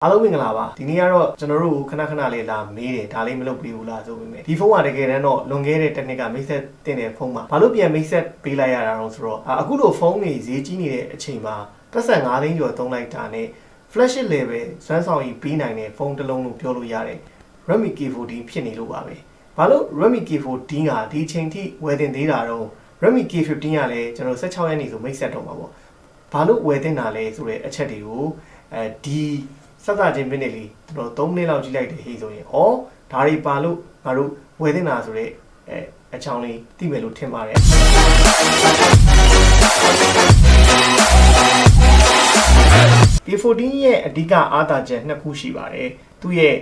အားလုံးမင်္ဂလာပါဒီနေ့ကတော့ကျွန်တော်တို့ခဏခဏလေးလာမေးတယ်ဒါလေးမလုပ်ပြီးဘူးလားဆိုပေမဲ့ဒီဖုန်းကတကယ်တမ်းတော့လွန်ခဲ့တဲ့တစ်နှစ်ကမိတ်ဆက်တင်တဲ့ဖုန်းပါဘာလို့ပြန်မိတ်ဆက်ပေးလိုက်ရတာတော့ဆိုတော့အခုလိုဖုန်းတွေဈေးကြီးနေတဲ့အချိန်မှာပတ်စံ9သိန်းကျော်သုံးလိုက်တာနဲ့ flagship level စွမ်းဆောင်ရည်ပေးနိုင်တဲ့ဖုန်းတစ်လုံးလို့ပြောလို့ရတယ် Redmi K40 ဖြစ်နေလို့ပါပဲဘာလို့ Redmi K40 ကဒီချိန်ထိဝယ်တင်သေးတာတော့ Redmi K15 ကလည်းကျွန်တော်16ရက်နေဆိုမိတ်ဆက်တော့မှာပေါ့ဘာလို့ဝယ်တင်တာလဲဆိုတဲ့အချက်တွေကိုဒီစသချင်းမိနစ်လေးကျွန်တော်3မိနစ်လောက်ကြည့်လိုက်တယ်ဟေးဆိုရင်ဒါတွေပါလို့ငါတို့ဝယ်တင်တာဆိုတဲ့အချောင်းလေးသိမယ်လို့ထင်ပါတယ်K40 ရဲ့အဓိကအားသာချက်နှစ်ခုရှိပါတယ်သူ့ရဲ့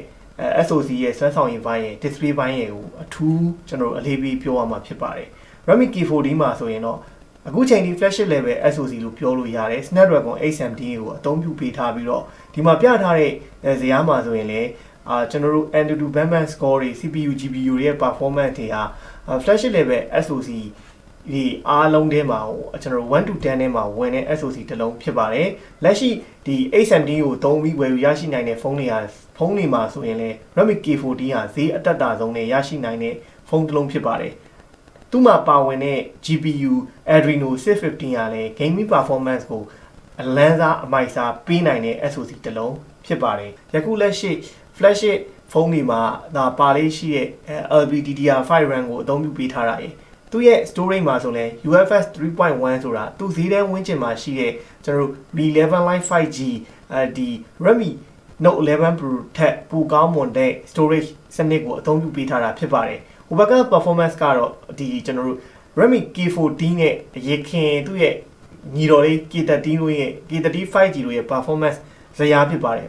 SoC ရဲ့စွမ်းဆောင်ရည်ပိုင်းရဲ့ display ပိုင်းရဲ့ကိုအထူးကျွန်တော်အလေးပေးပြောရမှာဖြစ်ပါတယ် Redmi K40 မှာဆိုရင်တော့အခုချိန်ဒီ flagship level SoC လို့ပြောလို့ရတယ် Snapdragon 870ကိုအသုံးပြုပေးထားပြီးတော့ဒီမှာပြထားတဲ့ဇာတ်မှာဆိုရင်လည်းကျွန်တော်တို့ Antutu benchmark score တွေ CPU GPU တွေရဲ့ performance တွေဟာ flagship level SoC ဒီအားလုံးထဲမှာကျွန်တော်တို့1 to 10ထဲမှာဝင်တဲ့ SoC တစ်လုံးဖြစ်ပါတယ်လက်ရှိဒီ870ကိုသုံးပြီးဝယ်ယူရရှိနိုင်တဲ့ဖုန်းတွေမှာဆိုရင်လည်း Redmi K40 ဟာဈေးအတက်တာဆုံးနဲ့ရရှိနိုင်တဲ့ဖုန်းတစ်လုံးဖြစ်ပါတယ်သူ့မှာပါဝင်တဲ့ GPU Adreno 650ကလည်း gaming performance ကိုအလန်းစားအမိုက်စားပေးနိုင်တဲ့ SoC တစ်လုံးဖြစ်ပါတယ်ယခုလက်ရှိ flagship ဖုန်းတွေမှာဒါပါလေးရှိတဲ့ LPDDR5 RAM ကိုအသုံးပြုပေးထားတာရေသူရဲ့ storage မှာဆိုလဲ UFS 3.1 ဆိုတာသူဈေးတန်းဝန်းကျင်မှာရှိတဲ့ကျွန်တော်တို့ B11 Lite 5G ဒီ Redmi Note 11 Pro ထက်ပိုကောင်းမွန်တဲ့ storage စနစ်ကိုအသုံးပြုပေးထားတာဖြစ်ပါတယ်ဟိုဘက်က performance ကတော့ဒီကျွန်တော်တို့ Redmi K40 နဲ့အရင်ခင်သူ့ရဲ့ညီတော်လေး K30 တို့ရဲ့ K30 5G တို့ရဲ့ performance ဇယားဖြစ်ပါတယ်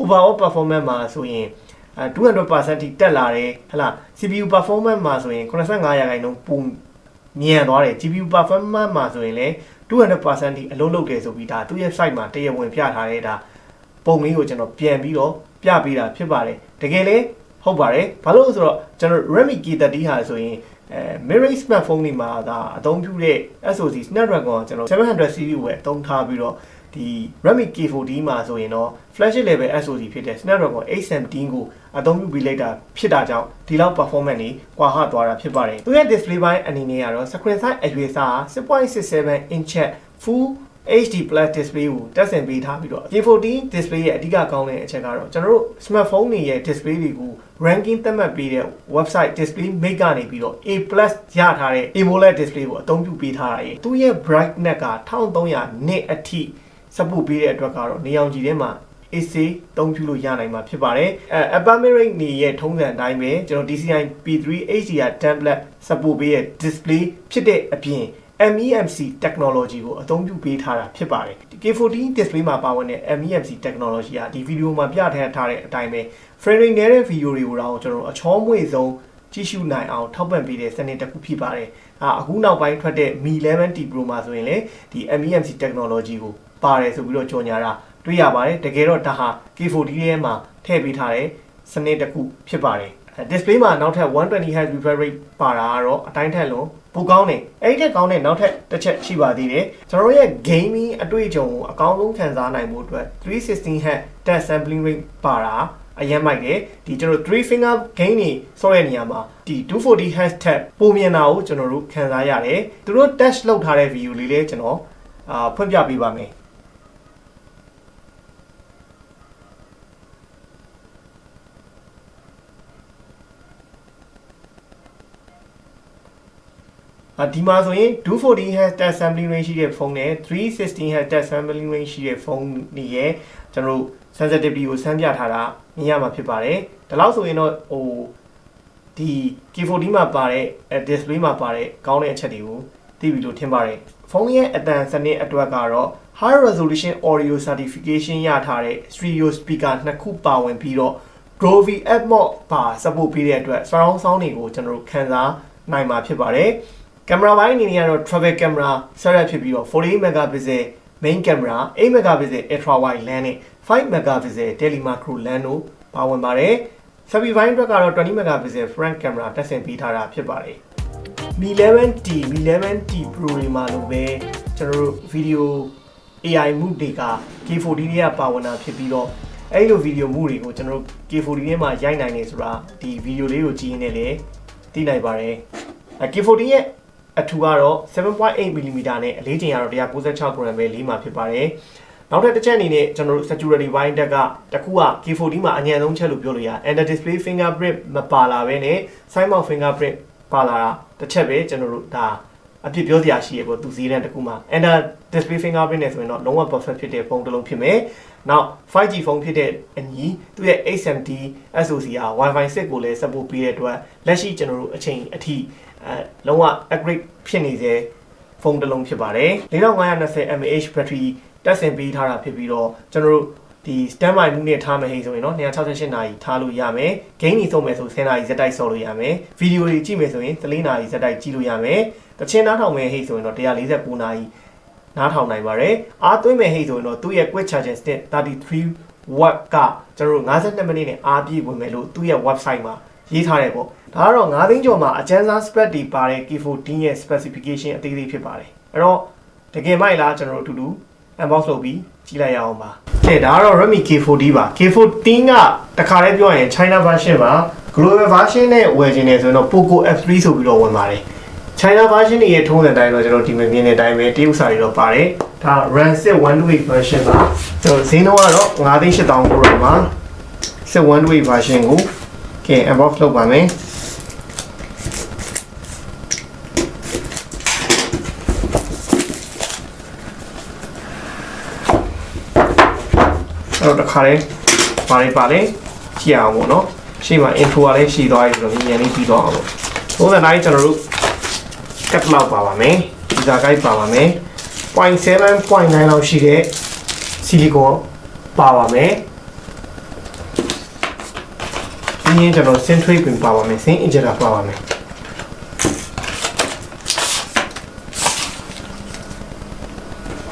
overall performance မှာဆိုရင်200% ထိတက်လာတယ်ဟလား CPU performance မှာဆိုရင်85%ပုံမြန်သွားတယ် GPU performance မှာဆိုရင်လည်း200% ထိအလုံးလုံးတယ်ဆိုပြီးဒါသူ့ရဲ့ site မှာတရားဝင်ပြထားတဲ့ဒါပုံလေးကိုကျွန်တော်ပြန်ပြီးတော့ပြပေးတာဖြစ်ပါတယ်တကယ်လည်းဟုတ်ပါတယ်ဘာလို့လဲဆိုတော့ကျွန်တော် Redmi K30 ဟာဆိုရင်mid-range smartphone တွေမှာဒါအသုံးပြုတဲ့ SoC Snapdragon ကျွန်တော်700 series ကိုအသုံးထားပြီးတော့ဒီ Redmi K40 မှာဆိုရင်တော့ flagship level SoC ဖြစ်တဲ့ Snapdragon 817ကိုအသုံးပြုပေးလိုက်တာဖြစ်တာကြောင့်ဒီလောက် performance တွေကွာဟသွားတာဖြစ်ပါတယ်သူရဲ့ display ပိုင်းအနေနဲ့ကတော့ screen size အရွယ်အစား 6.67 inch full HD Plus display ကိုတက်ဆင်ပေးထားပြီးတော့ K40 display ရဲ့အဓိကကောင်းတဲ့အချက်ကတော့ကျွန်တော်တို့ smartphone တွေရဲ့ display တွေကို ranking သတ်မှတ်ပေးတဲ့ website display make ကနေပြီးတော့ A+ ရထားတဲ့ AMOLED display ကိုအသုံးပြုပေးထားတာရေသူရဲ့ brightness က1300 nit အထိ support ပေးတဲ့အတွက်ကတော့နေအောင်ကြည့်ထဲမှာ AC သုံးပြုလို့ရနိုင်မှာဖြစ်ပါတယ်aperture rate နေရဲ့ထုံးစံအတိုင်းပဲကျွန်တော် DCI P3 HDR tablet support ပေးတဲ့ display ဖြစ်တဲ့အပြင် MEMC technology ကိုအသုံးပြုပေးထားတာဖြစ်ပါတယ် K40 display မှာပါဝင်တဲ့ MEMC technology ကဒီဗီဒီယိုမှာပြထားတဲ့အတိုင်းပဲ frame rate နည်းတဲ့ video တွေကိုတော့ကျွန်တော်အချောမွေ့ဆုံးကြည့်ရှုနိုင်အောင်ထောက်ပံ့ပေးတဲ့စနစ်တစ်ခုဖြစ်ပါတယ်အခုနောက်ပိုင်းထွက်တဲ့ Mi 11T Pro မှာဆိုရင်လည်းဒီ MEMC technology ကိုပါတယ်ဆိုပြီးတော့ကြော်ညာတာတွေ့ရပါတယ်တကယ်တော့ဒါဟာ K40 ထဲမှာထည့်ပေးထားတဲ့စနစ်တစ်ခုဖြစ်ပါတယ် display မှာနောက်ထပ် 120Hz refresh rate ပါတာကတော့အတိုင်းထက်လုံးပိုကောင်းတယ်အဲ့ဒီထက်ကောင်းတဲ့နောက်ထပ်တစ်ချက်ရှိပါသေးတယ်ကျွန်တော်ရဲ့ gaming အတွေ့အကြုံကိုအကောင်းဆုံးခံစားနိုင်ဖို့အတွက် 316Hz touch sampling rate ပါတာအရင်မိုက်တယ်ဒီကျွန်တော်3 finger gain တွေဆော့တဲ့နေရာမှာဒီ 240Hz ထက်ပိုမြင်တာကိုကျွန်တော်တို့ခံစားရတယ်သူတို့ touch လုပ်ထားတဲ့ video လေးလည်းကျွန်တော်ဖွင့်ပြပေးပါမယ်ဒီမှာဆိုရင် 240Hz touch sampling range ရှိတဲ့ဖုန်းနဲ့ 316Hz touch sampling range ရှိတဲ့ဖုန်းတွေရဲ့ကျွန်တော်တို့ sensitivity ကိုစမ်းပြထားတာမြင်ရမှာဖြစ်ပါတယ်ဒါလောက်ဆိုရင်တော့ဒီ K40 မှာပါတဲ့ display မှာပါတဲ့ကောင်းတဲ့အချက်တွေကိုသိပြီလို့ထင်ပါတယ်ဖုန်းရဲ့အသံစနစ်အတွက်ကတော့ high resolution audio certification ရထားတဲ့ stereo speaker နှစ်ခုပါဝင်ပြီးတော့ Dolby Atmos ပါ support ပေးတဲ့အတွက် surround sound တွေကိုကျွန်တော်တို့ခံစားနိုင်မှာဖြစ်ပါတယ်ကင်မရာပိုင်းအနေနဲ့ကတော့ travel camera ဆက်ရက်ဖြစ်ပြီးတော့ 48 megapixel main camera 8 megapixel ultra wide lens နဲ့5 megapixel telemacro lens တို့ပါဝင်ပါတယ်။ selfie ပိုင်းအတွက်ကတော့20 megapixel front camera တက်ဆင်ပေးထားတာဖြစ်ပါတယ်။ Mi 11T Pro တွေမှာလို့ပဲကျွန်တော်တို့ video AI move တွေက K40 တွေကပါဝင်တာဖြစ်ပြီးတော့ အဲ့လိုဗီဒီယိုမှုတွေကိုကျွန်တော်တို့ K40 ထဲမှာရိုက်နိုင်နေဆိုတာဒီဗီဒီယိုလေးကိုကြည့်ရင်းနဲ့လေသိနိုင်ပါတယ် K40 ရဲ့အထူကတော့ 7.8mm နဲ့အလေးချိန်ကတော့ 196g ပဲလေးမှာဖြစ်ပါတယ်နောက်တစ်ချက်အနေနဲ့ကျွန်တော်တို့ security ဘိုင်းတက်ကတခုက K40 မှာအញ្ញံဆုံးချက်လို့ပြောလို့ရ under display fingerprint မပါလာဘဲနဲ့ side mount fingerprint ပါလာတာတစ်ချက်ပဲကျွန်တော်တို့ဒါအဖြစ်ပြောစရာရှိရပေါ့သူစည်းတန်းတခုမှာ under display fingerprint နဲ့ဆိုရင်တော့လုံးဝ perfect ဖြစ်တဲ့ဖုန်းတစ်လုံးဖြစ်မယ်နောက် 5G ဖုန်းဖြစ်တဲ့အညီသူရဲ့ 870 SoC က Wi-Fi 6ကိုလည်း support ပေးတဲ့အတွက်လက်ရှိကျွန်တော်တို့အချိန်အထိလုံးဝ upgrade ဖြစ်နေစေဖုန်းတစ်လုံးဖြစ်ပါတယ် 4520 mAh battery တက်ဆင်ပေးထားတာဖြစ်ပြီးတော့ကျွန်တော်တို့ဒီ standby မှုနဲ့ထားမယ်ဟိဆိုရင်တော့268နာရီထားလို့ရမယ် game ကြီးသုံးမယ်ဆို10နာရီဇက်တိုက်ဆော်လို့ရမယ် video တွေကြည့်မယ်ဆိုရင်3နာရီဇက်တိုက်ကြည့်လို့ရမယ်တချင်နားထောင်မယ်ဟိဆိုရင်တော့149နာရီနားထောင်နိုင်ပါတယ်အားသွင်းမယ်ဟိဆိုရင်တော့သူ့ရဲ့ quick charging stick 33W ကကျွန်တော်တို့52မိနစ်နဲ့အားပြည့်ဝင်မယ်လို့သူ့ရဲ့ website မှာရေးထားတယ်ပေါ့ဒါကတော့9သိန်းကျော်မှာအကျန်းစား spec တွေပါတဲ့ K40 ရဲ့ specification အသေးသေးဖြစ်ပါတယ်အဲ့တော့တကယ်မိုက်လားကျွန်တော်တို့အတူတူ unbox လုပ်ပြီးကြည့်လိုက်ရအောင်ပါကဲဒါကတော့ Redmi K40 ပါ K40 ကတခါတည်းပြောရင် China version မှာ global version နဲ့ဝယ်ခြင်းနေဆိုရင်တော့ Poco F3 ဆိုပြီးတော့ဝင်ပါတယ် China version တွေရဲ့ထုံးစံတိုင်းတော့ကျွန်တော်ဒီမှာမြင်တဲ့အတိုင်းပဲတရုတ်စာတွေတော့ပါတယ်ဒါ RAM 128 version ပါကျွန်တော်ဈေးနှုန်းကတော့9,800ကိုရမှာ128 version ကိုကဲ unbox လုပ်ပါမယ်အဲ့တော့တခါလေးပါလေးကြည့်အောင်ပေါ့နော်ရှေ့မှာ intro ကလည်းရှိသွားပြီဆိုတော့မြန်လေးပြီးတော့အောင်ပေါ့သုံးစံတိုင်းကျွန်တော်တို့ကတ်လောက်ပါပါမယ်ဒီဇာကိုက်ပါပါမယ် 0.7 0.9 လောက်ရှိတဲ့ဆီလီကွန်ပါပါမယ်ဒီရင်ကျွန်တော် central pin ပါပါမယ် sin injector ပါပါမယ်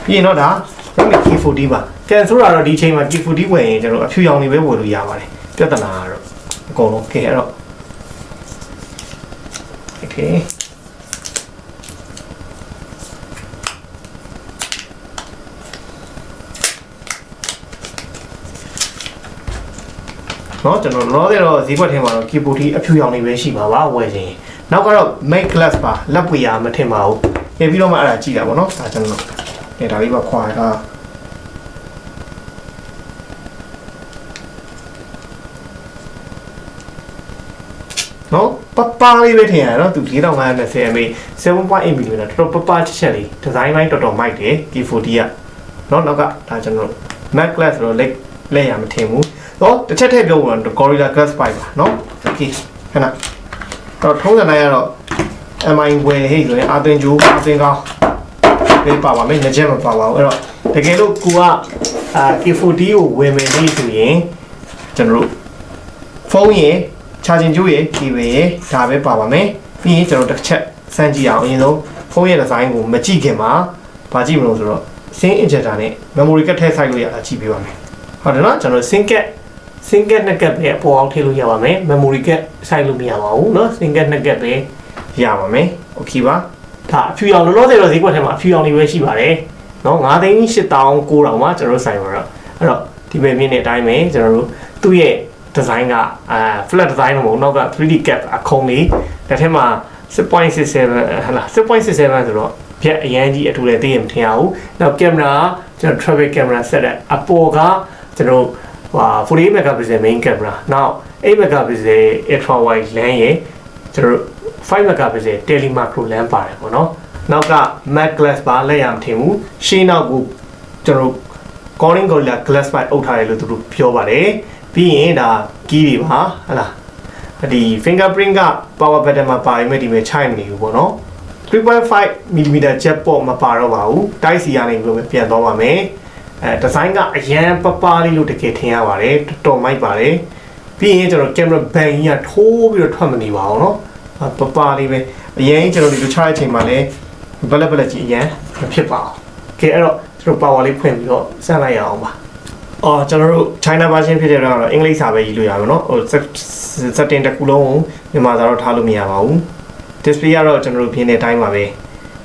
ပြီးရင်တော့ဒါ Redmi K40 ပါကန်ဆိုတော့ဒီချိန်မှာ K40 ဝယ်ရင်ကျွန်တော်အဖြူရောင်တွေပဲဝယ်လို့ရပါတယ်ပြဿနာကတော့အကုန်လုံးကဲအဲ့တော့ okay နော်ကျွန်တော်လောသေးတော့ဈေးကွက်ထဲမှာတော့ K40 အဖြူရောင်တွေပဲရှိမှာပါဝယ်ခြင်းနောက်ကတော့ matte glass ပါလက်ပွေရမထင်ပါဘူးပြန်ပြီးတော့မှအဲ့ဒါကြည့်တာပေါ့နော်ဒါကျွန်တော်ကဲဒါလေးပါခွာထားနော်ပပလေးပဲထင်ရနော်သူ4520 mAh 7.8mm တော်တော်ပပချက်လေးဒီဇိုင်းပိုင်းတော်တော်မိုက်တယ် K40 ကနော်နောက်ကဒါကျွန်တော် matte glass ဆိုတော့လက်ရမထင်ဘူးနော်တစ်ချက်ထည့်ပြောတော့ Gorilla Glass 5ပါနော် okay ခဏတော့ထုံးစံတိုင်းကတော့ MI ဝယ်ဟိဆိုရင်အာသင်ဂျိုးအာသင်ကောင်းပေးပါပါမယ်ငကြက်မပါပါဘူးအဲ့တော့တကယ်လို့ကိုကK40 ကိုဝယ်မယ်ဟိဆိုရင်ကျွန်တော်တို့ဖုန်းရယ်charging ကျိုးရယ် cable ရယ်ဒါပဲပါပါမယ်ပြီးရင်ကျွန်တော်တစ်ချက်စမ်းကြည့်အောင်အရင်ဆုံးဖုန်းရဲ့ design ကိုမကြည့်ခင်မှာဗာကြည့်မလို့ဆိုတော့ sin injector နဲ့ memory card ထည့်ဆိုင်လို့ရတာကြည့်ပေးပါမယ်ဟုတ်တယ်နော်ကျွန်တော် sin card နှစ်ကပ်ပဲအပေါ်အောင်ထည့်လို့ရပါမယ် memory card ဆိုင်လို့မရပါဘူးနော် sin card နှစ်ကပ်ပဲရပါမယ် okay ပါဒါအဖြူရောင်လောလောဆယ်တော့ဈေးကွက်ထဲမှာအဖြူရောင်လေးပဲရှိပါတယ်နော်9,800,900မှာကျွန်တော်တို့ဆိုင်ပါတော့အဲ့တော့ဒီပဲမြင်တဲ့အတိုင်းပဲကျွန်တော်တို့သူ့ရဲ့ design ကflat design မဟုတ်နောက်က 3D cap အခုံးလေးတစ်ထက်မှာ 6.67 ဟလာ 6.67 ဆိုတော့ပြက်အရန်ကြီးအထူလည်းသိရမထင်ရဘူးနောက်ကင်မရာကျွန်တော် travel camera set တဲ့အပေါ်ကကျွန်တော်48 megapixel main camera နောက်8 megapixel ultra wide lens ရယ်ကျွန်တော်5 megapixel tele macro lens ပါတယ်ပေါ့နော်နောက်က matte glass ပါလက်ရမထင်ဘူးရှင်းနောက်ကိုကျွန်တော် Corning Gorilla Glass 5အုပ်ထားတယ်လို့သူတို့ပြောပါတယ်ပြီးရင်ဒါ key တွေပါဟလာဒီ fingerprint က power button မှာပါရင်မဲ့ဒီမဲ့ချိုင်မနေဘူးပေါ့နော် 3.5mm jet port မပါတော့ပါဘူးတိုက်စီကနေပြီးတော့ပြန်သွားပါမယ်ဒီဇိုင်းကအရန်ပပလေးလို့တကယ်ထင်ရပါတယ်တော်မိုက်ပါတယ်ပြီးရင်ကျွန်တော် camera band ကြီးကထိုးပြီးတော့ထွက်မနေပါဘူးเนาะပပလေးပဲအရင်ကျွန်တော်ဒီလိုချတဲ့အချိန်မှာလည်းဘလက်ကြီးအရန်မဖြစ်ပါဘူးကဲအဲ့တော့ကျွန်တော် power လေးဖွင့်ပြီးတော့စမ်းလိုက်ရအောင်ပါအော်ကျွန်တော်တို့ China version ဖြစ်တဲ့တော့အင်္ဂလိပ်စာပဲရေးလို့ရပါမယ်เนาะဟို setting တစ်ခုလုံးကိုမြန်မာစာတော့ထားလို့မရပါဘူး display ကတော့ကျွန်တော်တို့ပြင်းတဲ့အတိုင်းပါပဲ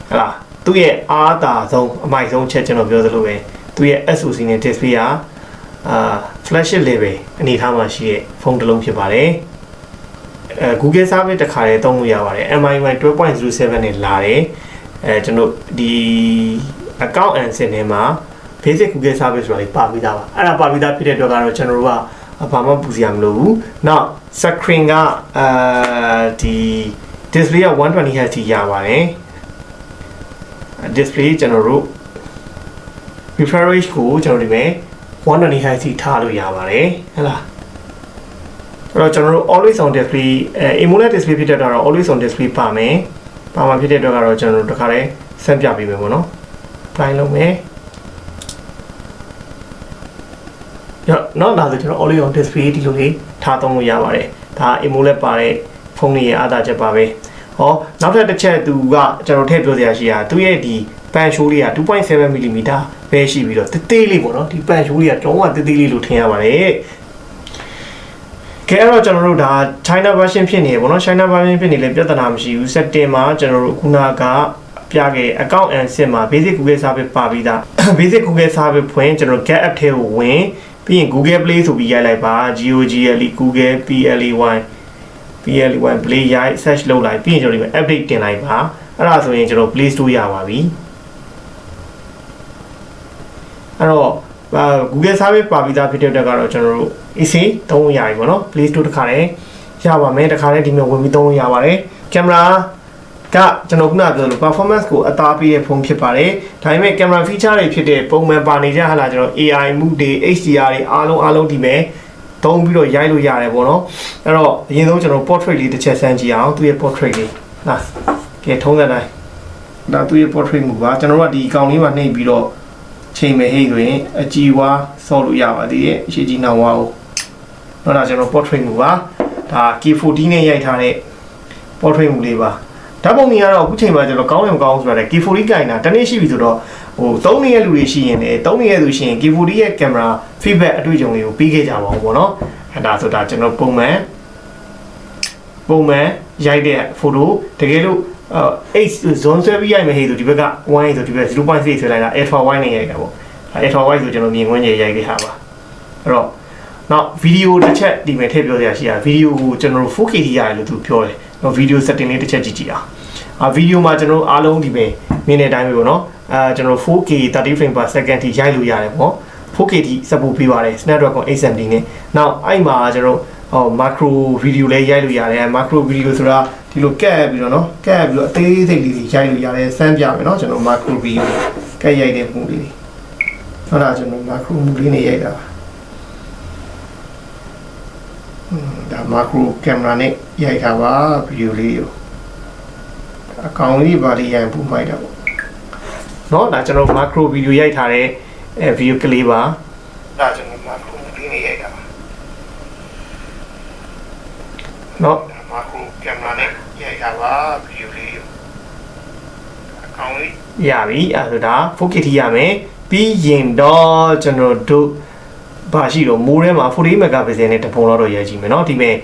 ဟဲ့လားသူ့ရဲ့အားသာဆုံးအမိုက်ဆုံးချက်ကျွန်တော်ပြောသလိုပဲသူရဲ့ SoC နဲ့ display က flagship level အနေထားမှာရှိတဲ့ဖုန်းတစ်လုံးဖြစ်ပါတယ်Google service တစ်ခါလေးသုံးလို့ရပါတယ် MI 12.07 နဲ့လာတယ်ကျွန်တော်ဒီ account and set ထဲမှာ basic Google service ဆိုတာပါပြီးသားပါအဲ့ဒါပါပြီးသားဖြစ်တဲ့အတွက်ကတော့ကျွန်တော်တို့ကဘာမှပူစရာမလိုဘူးနောက် screen ကဒီ display က 120Hz ထိရပါတယ် display ကျွန်တော်တို့ refresh ကိုကျွန်တော်ဒီမဲ့ 120Hz ထိထားလို့ရပါတယ်ဟုတ်လားအဲ့တော့ကျွန်တော်တို့ always on display AMOLED display ဖြစ်တဲ့တော့ always on display ပါမယ်ပါမှာဖြစ်တဲ့အတွက်ကတော့ကျွန်တော်တို့တခါတည်းဆက်ပြပေးမယ်ပေါ့နော် apply လုပ်မယ်နောက်ဒါဆိုကျွန်တော် always on display ဒီလိုလေးထားသုံးလို့ရပါတယ်ဒါ AMOLED ပါတဲ့ဖုန်းလေးရဲ့အားသာချက်ပါပဲဟောနောက်ထပ်တစ်ချက်သူကကျွန်တော်ထည့်ပြောစရာရှိတာသူရဲ့ဒီပန်ရှိုးလေးက 2.7mm ပဲရှိပြီးတော့တေးလေးပေါ့နော်ဒီပန်ရှိုးလေးကတုံးကတေးလေးလို့ထင်ရပါတယ်ကဲအဲ့တော့ကျွန်တော်တို့ဒါ China version ဖြစ်နေပေါ့နော် China version ဖြစ်နေလဲပြဿနာမရှိဘူး setting မှာကျွန်တော်တို့ခုနကပြခဲ့ account and sim မှာ basic Google service ပါပြီးသား basic Google service ဖွင့်ကျွန်တော် get app ထဲကိုဝင်ပြီးရင် Google Play ဆိုပြီးရိုက်လိုက်ပါ GOGLE Google PLE1 Play ရိုက် search လုပ်လိုက်ပြီးရင်ကျွန်တော်ဒီမှာ update တင်လိုက်ပါအဲ့ဒါဆိုရင်ကျွန်တော် Play Store ရပါပြီအဲ့တော့Google service ပါပြီးသားဖြစ်တဲ့အတွက်ကတော့ကျွန်တော်တို့ easy သုံးလို့ရပြီပေါ့နော် Play Store တစ်ခါတည်းရပါမယ်တစ်ခါတည်းဒီမှာဝင်ပြီးသုံးလို့ရပါတယ်ကင်မရာကကျွန်တော်ခုနပြောလို့ performance ကိုအသားပေးတဲ့ဖုန်းဖြစ်ပါတယ်ဒါပေမဲ့ camera feature တွေဖြစ်တဲ့ပုံမှန်ပါနေကြဟာလားကျွန်တော် AI mode တွေ HDR တွေအားလုံးဒီမဲ့သုံးပြီးတော့ရိုက်လို့ရတယ်ပေါ့နော်အဲ့တော့အရင်ဆုံးကျွန်တော် portrait လေးတစ်ချက်စမ်းကြည့်အောင်သူ့ရဲ့ portrait လေးဟာကဲထုံးစံတိုင်းဒါသူ့ရဲ့ portrait မူပါကျွန်တော်တို့ကဒီအကောင်လေးမှာနှိပ်ပြီးတော့ချိန်မယ်ဟိတ်ဆိုရင်အကြည်ဝါဆော့လို့ရပါသေးတယ်အရှိကြီးနောင်ဝါကိုတော့ဒါကျွန်တော် portrait မူပါဒါ K40 နဲ့ရိုက်ထားတဲ့ portrait မူလေးပါဓာတ်ပုံတွေကတော့အခုချိန်မှာကျွန်တော်ကောင်းတယ်မကောင်းဘူးဆိုတာလေ K40 ကင်တာတနေ့ရှိပြီဆိုတော့ဟိုသုံးနေတဲ့လူတွေရှိရင်လည်းသုံးနေတဲ့သူရှိရင် K40 ရဲ့ camera feedback အတွေ့အကြုံလေးကိုပြီးခဲ့ကြပါဦးပေါ့နော်အဲ့ဒါဆိုတာကျွန်တော်ပုံမှန်ရိုက်တဲ့ photo တကယ်လို့8 zone ဆွဲပြီးရိုက်မယ်ဟေးဆိုဒီဘက်က1ဆိုဒီဘက် 0.6 ဆွဲလိုက်တာ ultra wide နဲ့ရိုက်တာပေါ့ ultra wide ဆိုကျွန်တော်မြင်ခွင့်ရရိုက်ခဲ့တာပါအဲ့တော့နောက်ဗီဒီယိုတစ်ချက်ဒီမဲ့ထည့်ပြောစရာရှိတာဗီဒီယိုကိုကျွန်တော်တို့ 4K ထိရတယ်လို့သူပြောတယ်ဗီဒီယို setting လေးတစ်ချက်ကြည့်အောင်ဗီဒီယိုမှာကျွန်တော်အားလုံးဒီပဲမြင်တဲ့အတိုင်းပဲပေါ့နော်ကျွန်တော် 4K 30 frame per second ထိရိုက်လို့ရတယ်ပေါ့ 4K ထိ support ပေးပါတယ် Snapdragon 870နဲ့နောက်အဲ့မှာကျွန်တော်macro video လေးရိုက်လို့ရတယ် macro video ဆိုတာဒီလိုကက်ပြီးတော့နော်ကက်ပြီးတော့အသေးစိတ်လေးတွေရိုက်လို့ရတယ်စမ်းပြမယ်နော်ကျွန်တော် macro video ကက်ရိုက်တဲ့ပုံလေးဟုတ်လားကျွန်တော် macro လေးနဲ့ရိုက်တာပါဒါ macro camera နဲ့ရိုက်ထားပါ video လေးကိုအကောင်လေးပါလေးရိုက်ပူမိုက်တာပေါ့နော်ဒါကျွန်တော် macro video ရိုက်ထားတဲ့video ကလေးပါဒါကျွန်တော် macro လေးနဲ့ရိုက်တာပါနော် macro camera နဲ့ရိုက်ထားပါ video လေးကိုအကောင်လေးရပြီအဲ့ဒါ 4K ထိရမယ်ပြီးရင်တော့ကျွန်တော်တို့ဘာရှိတော့မိုးထဲမှာ48 megapixel နဲ့တပုံတော့ရိုက်ကြည့်မယ်เนาะဒီမဲ့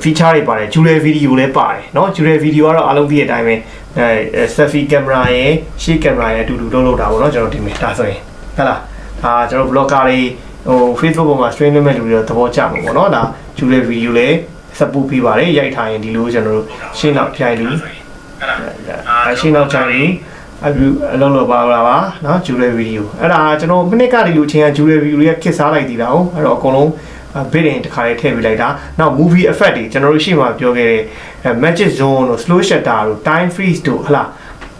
feature တွေပါတယ် dual video လည်းပါတယ်เนาะ dual video ကတော့အားလုံးသိတဲ့အတိုင်းပဲselfie camera ရဲ့ရှေ့ camera ရဲ့အတူတူလုပ်တာပေါ့เนาะကျွန်တော်ဒီမဲ့ဒါဆိုရင်ဟုတ်လားဒါကျွန်တော် blogger တွေဟို Facebook ပေါ်မှာ stream လုပ်မဲ့လူတွေတော့သဘောကျမှာပေါ့เนาะဒါ dual video လည်း support ပေးပါတယ်ရိုက်ထားရင်ဒီလိုကျွန်တော်တို့ရှင်းနောက်ထိုင်လို့ဟုတ်လားရှင်းနောက်ထိုင်လို့အလုံးလို့ပါလာပါเนาะ jewelry video အဲ့ဒါကျွန်တော်မိနစ်ကဒီလိုချင်းက jewelry video ရဲ့ခစ်စားလိုက်သေးတာဟုတ်အဲ့တော့အကုန်လုံး bit တခါလေးထည့်ပေးလိုက်တာနောက် movie effect တွေကျွန်တော်တို့ရှေ့မှာပြောခဲ့တဲ့ magic zone တို့ slow shutter တို့ time freeze တို့ဟလား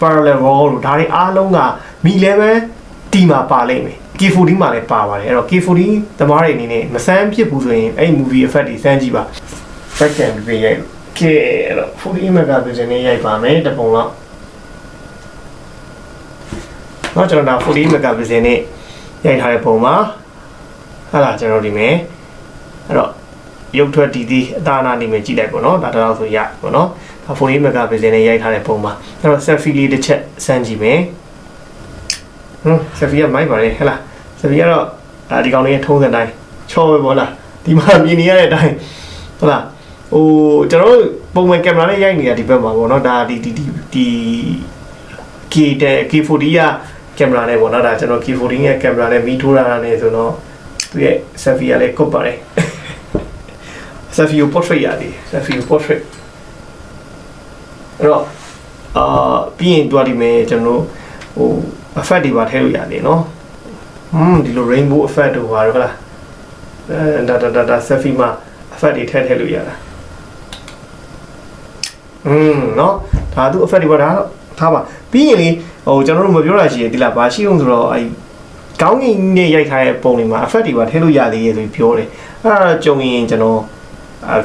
parallel wall တို့ဒါတွေအားလုံးကမီ level တီမှာပါလိမ့်မယ် K40 မှာလည်းပါပါတယ်အဲ့တော့ K40 သမားတွေအနေနဲ့မစမ်းဖြစ်ဘူးဆိုရင်အဲ့ movie effect တွေစမ်းကြည့်ပါ back cam ပြင်ရိုက်ကဲအဲ့တော့40 megapixel နဲ့ရိုက်ပါမယ်တပုံလောက်တော့ကျွန်တော်ဒါ40 megapixel နဲ့ရိုက်ထားတဲ့ပုံမှာဟာလားကျွန်တော်ဒီမယ်အဲ့တော့ရုပ်ထွက်တည်တည်အသားအနာနေမယ်ကြည့်လိုက်ပေါ့နော်ဒါတော့ဆိုရပေါ့နော်ဒါ40 megapixel နဲ့ရိုက်ထားတဲ့ပုံမှာအဲ့တော့ selfie လေးတစ်ချက်စမ်းကြည့်မယ်selfie ကမိုက်ပါလေဟဲ့လား selfie ကတော့ဒါဒီကောင်လေးထုံးစံတိုင်းချောပဲပေါ့လားဒီမှာမြင်နေရတဲ့အတိုင်းဟုတ်လားဟိုကျွန်တော်ပုံမှန်ကင်မရာနဲ့ရိုက်နေတာဒီဘက်မှာပေါ့နော်ဒါဒီK40 ကကင်မရာနဲ့ပေါ့နော်ဒါကျွန်တော် K40 ရဲ့ကင်မရာနဲ့မီထိုးရတာနဲ့ဆိုတော့သူ သူရဲ့ selfie ကလည်းကုတ်ပါတယ် selfie ကို portrait ရတယ် selfie ကို portrait အဲ့တော့ပြီးရင်တွားဒီမယ်ကျွန်တော်ဟို effect တွေပါထည့်လို့ရတယ်နော်ဒီလို rainbow effect တို့ပါတော့ဟုတ်လားဒါ selfie မှာ effect တွေထည့်လို့ရတာနော်ဒါသူ effect တွေပါဒါထားပါပြီးရင်လေဟိုကျွန်တော်တို့မပြောတာရှိရဒီလားဘာရှိအောင်ဆိုတော့အဲကောင်းကင်နဲ့ရိုက်ထားတဲ့ပုံတွေမှာ effect တွေပါထည့်လို့ရသေးရဲ့ဆိုပြီးပြောတယ်အဲ့ဒါကြုံရင်ကျွန်တော်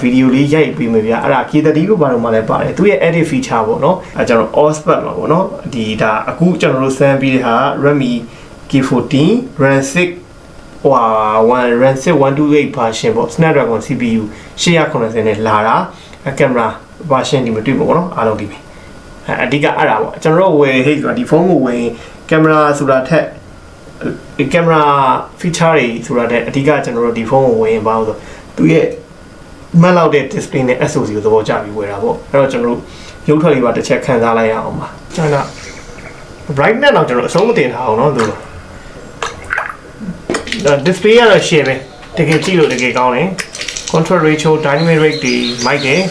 ဗီဒီယိုလေးရိုက်ပြီးမယ်ဗျာအဲ့ဒါ K30 လို့ဘာလို့မှလည်းပါတယ်သူရဲ့ edit feature ပေါ့နော်အဲကျွန်တော် all spec မှာပေါ့နော်ဒီဒါအခုကျွန်တော်တို့စမ်းပြီးတဲ့ဟာ Redmi K40 RAM 6 RAM 6 128 version ပေါ့ Snapdragon CPU 890နဲ့လာတာကင်မရာ version ဒီမတွေ့ဘူးပေါ့နော်အားလုံးဒီပဲအဓိကအဲ့ဒါပေါ့ကျွန်တော်တို့ဝယ်ဟိတ်ဆိုတာဒီဖုန်းကိုဝယ်ကင်မရာဆိုတာထက်ကင်မရာ feature တွေဆိုတာတဲ့အဓိကကျွန်တော်တို့ဒီဖုန်းကိုဝယ်ရင်ဘာလို့ဆိုသူရဲ့မှတ်လောက်တဲ့ display နဲ့ SoC ကိုသဘောကျပြီးဝယ်တာပေါ့အဲ့တော့ကျွန်တော်တို့ရုပ်ထွက်လေးပါတစ်ချက်ခန်းစားလိုက်ရအောင်ပါကျွန်တော် brightness တော့ကျွန်တော်အဆုံးမတင်ထားအောင်เนาะသူdisplay ကတော့ share ပဲတကယ်ကြည့်လို့တကယ်ကောင်းတယ် contrast ratio dynamic rate တွေမိုက်တယ်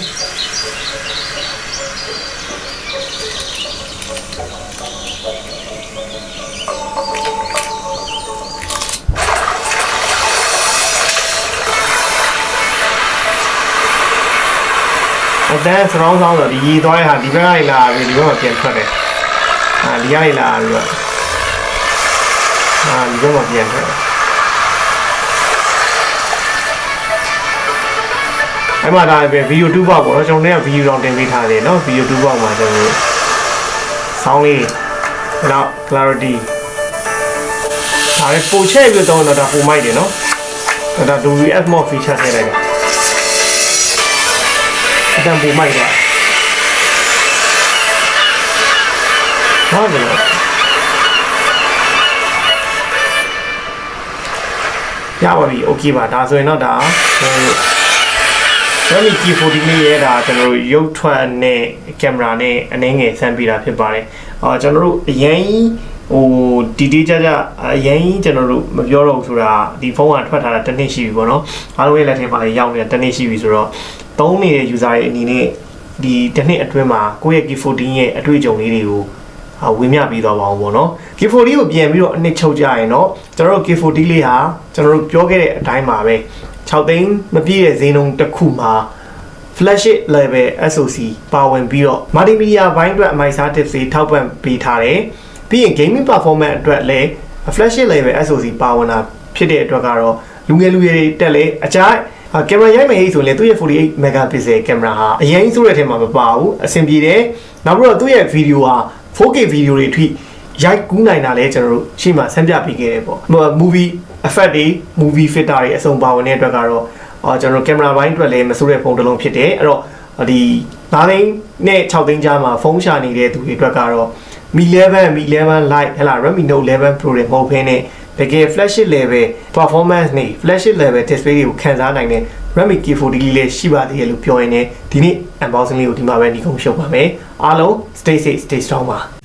အတန်း surround sound ဆိုဒီရီသွားတဲ့ဟာဒီဘက်ကနေလာပြီးဒီဘက်မှာပြန်ထွက်တယ်ဒီကနေလာပြီးတော့ဒီဘက်မှာပြန်ထွက်အဲ့မှာဒါပဲ video 2 box ပေါ့နော်ကျွန်တော်တို့က video တောင်တင်ပေးထားတယ်နော် video 2 box မှာကျွန်တော်တို့ sound လေးနောက် clarity ဒါလည်းပို့ချဲ့ပြီးတော့ဒါပုံမိုက်တယ်နော်ဒါ Dolby Atmos feature ထည့်လိုက်တယ်အတန်ပုံမိုက်သွားဟုတ်တယ်ရပါပြီ okay ပါဒါဆိုရင်တော့ဒါRedmi K40 လေးရဲ့ဒါကျွန်တော်တို့ရုပ်ထွက်နဲ့ကင်မရာနဲ့အနည်းငယ်ဆန်းပြတာဖြစ်ပါတယ်ကျွန်တော်တို့အရင်ဟိုဒီကြအရင်ကျွန်တော်တို့မပြောတော့ဘူးဆိုတာဒီဖုန်းကထွက်ထားတာတစ်နှစ်ရှိပြီပေါ့နော်အားလုံးရဲ့လက်ထဲမှာလည်းရောက်နေတာတစ်နှစ်ရှိပြီဆိုတော့သုံးနေတဲ့ user ရဲ့အနေနဲ့ဒီတစ်နှစ်အတွင်းမှာကိုယ့်ရဲ့ K40 ရဲ့အတွေ့အကြုံလေးတွေကိုဝင်မြပြီးတော့ပါအောင်ပေါ့နော် K40 ကိုပြန်ပြီးတော့အနှစ်ချုပ်ကြရင်တော့ကျွန်တော်တို့ K40 လေးဟာကျွန်တော်တို့ပြောခဲ့တဲ့အတိုင်းပါပဲ6သိန်းမပြည့်တဲ့ဈေးနှုန်းတစ်ခုမှာ flagship level SoC ပါဝင်ပြီးတော့ multimedia ဘိုင်းအတွက် MISA tips တွေထောက်ပံ့ပေးထားတယ်ပြီးရင် gaming performance အတွက်လည်း flagship level SoC ပါဝင်တာဖြစ်တဲ့အတွက်ကတော့လူငယ်လူရွယ်တွေတက်လေအကြိုက်ကင်မရာရိုက်မယ်ဟိဆိုရင်သူ့ရဲ့48 megapixel ကင်မရာဟာအရင်ဆိုတဲ့အထက်မှာမပါဘူးအဆင်ပြေတယ်နောက်ပြီးတော့သူ့ရဲ့ဗီဒီယိုဟာ 4K ဗီဒီယိုတွေအထိရိုက်ကူးနိုင်တာလဲကျွန်တော်တို့ရှေ့မှာဆန်းပြပေးခဲ့တယ်ပေါ့ movie effect တွေ movie filter တွေအစုံပါဝင်တဲ့အတွက်ကတော့ကျွန်တော်ကင်မရာဘိုင်းအတွက်လည်းမစိုးတဲ့ဖုန်းတစ်လုံးဖြစ်တယ်အဲ့တော့ဒီ9သိန်းနဲ့6သိန်းကြားမှာဖုန်းရှာနေတဲ့သူတွေအတွက်ကတော့ Mi 11 Lite ဟဲ့လား Redmi Note 11 Pro တွေမဟုတ်ဘဲနဲ့တကယ် flagship level performance နဲ့ flagship level display တွေကိုခန်းစားနိုင်တဲ့ Redmi K40 လေးရှိပါသေးတယ်လို့ပြောရင်းနဲ့ဒီနေ့ unboxing လေးကိုဒီမှာပဲညီကုန်းရှုပ်ပါမယ်အားလုံး stay safe stay strong ပါ